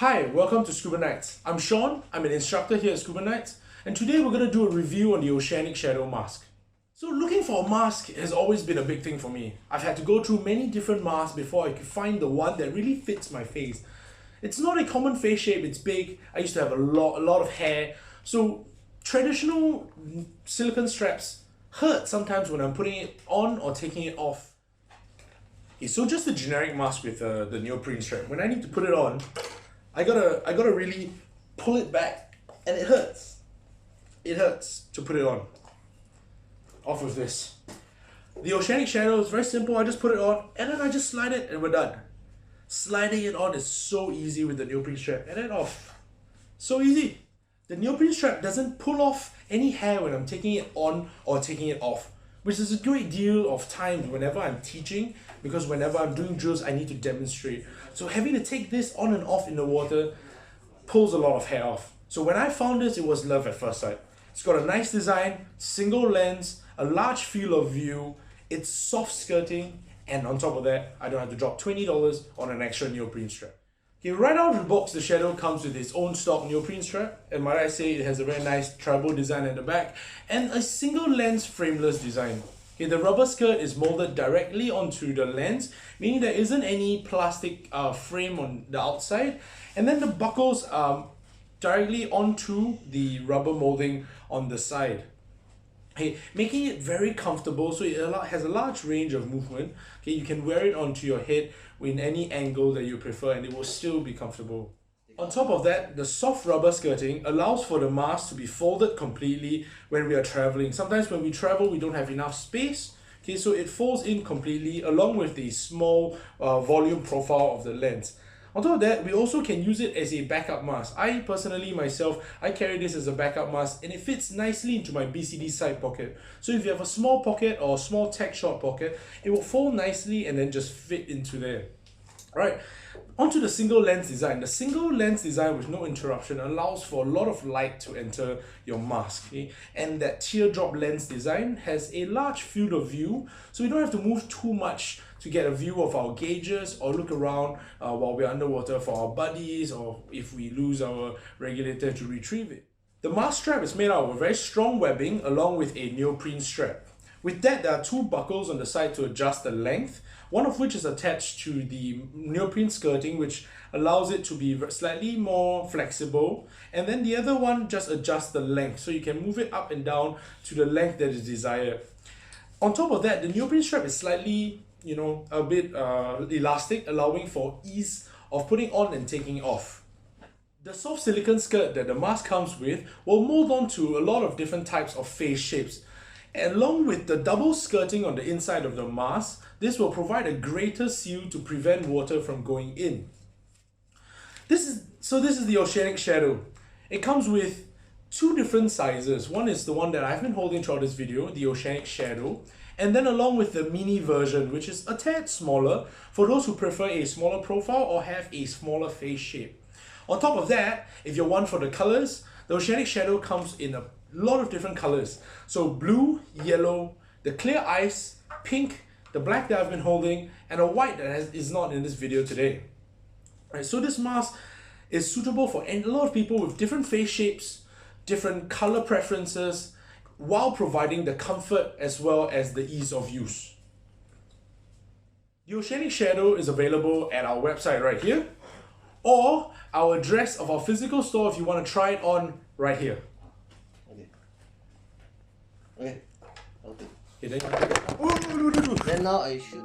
Hi, welcome to Scubaknights. I'm Sean, I'm an instructor here at Scubaknights, and today we're going to do a review on the Oceanic Shadow Mask. So looking for a mask has always been a big thing for me. I've had to go through many different masks before I could find the one that really fits my face. It's not a common face shape, it's big. I used to have a lot of hair, so traditional silicone straps hurt sometimes when I'm putting it on or taking it off. Okay, so just a generic mask with the neoprene strap. When I need to put it on, I gotta really pull it back, and it hurts. It hurts to put it on. Off with this. The Oceanic Shadow is very simple. I just put it on, and then I just slide it, and we're done. Sliding it on is so easy with the neoprene strap, and then off. So easy. The neoprene strap doesn't pull off any hair when I'm taking it on or taking it off, which is a great deal of time whenever I'm teaching, because whenever I'm doing drills, I need to demonstrate. So having to take this on and off in the water pulls a lot of hair off. So when I found this, it was love at first sight. It's got a nice design, single lens, a large field of view, it's soft skirting, and on top of that, I don't have to drop $20 on an extra neoprene strap. Okay, right out of the box, the Shadow comes with its own stock neoprene strap, and might I say it has a very nice tribal design at the back, and a single lens frameless design. Okay, the rubber skirt is molded directly onto the lens, meaning there isn't any plastic frame on the outside, and then the buckles directly onto the rubber molding on the side. Okay, making it very comfortable, so it has a large range of movement. Okay, you can wear it onto your head in any angle that you prefer, and it will still be comfortable. On top of that, the soft rubber skirting allows for the mask to be folded completely when we are traveling. Sometimes when we travel, we don't have enough space. Okay, so it folds in completely along with the small volume profile of the lens. On top of that, we also can use it as a backup mask. I personally, myself, I carry this as a backup mask, and it fits nicely into my BCD side pocket. So if you have a small pocket or a small tech short pocket, it will fold nicely and then just fit into there. Right, onto the single lens design. The single lens design with no interruption allows for a lot of light to enter your mask. Okay? And that teardrop lens design has a large field of view, so we don't have to move too much to get a view of our gauges or look around while we're underwater for our buddies, or if we lose our regulator to retrieve it. The mask strap is made out of a very strong webbing along with a neoprene strap. With that, there are two buckles on the side to adjust the length, one of which is attached to the neoprene skirting, which allows it to be slightly more flexible, and then the other one just adjusts the length, so you can move it up and down to the length that is desired. On top of that, the neoprene strap is slightly, a bit elastic, allowing for ease of putting on and taking off. The soft silicone skirt that the mask comes with will mold onto a lot of different types of face shapes. Along with the double skirting on the inside of the mask, this will provide a greater seal to prevent water from going in. This is the Oceanic Shadow. It comes with two different sizes. One is the one that I've been holding throughout this video, the Oceanic Shadow, and then along with the mini version, which is a tad smaller for those who prefer a smaller profile or have a smaller face shape. On top of that, if you're one for the colors, the Oceanic Shadow comes in a lot of different colors. So blue, yellow, the clear ice, pink, the black that I've been holding, and a white that is not in this video today. Right, so this mask is suitable for a lot of people with different face shapes, different color preferences, while providing the comfort as well as the ease of use. The Oceanic Shadow is available at our website right here, or our address of our physical store if you want to try it on right here. Okay. Okay. Okay, then Then now I should.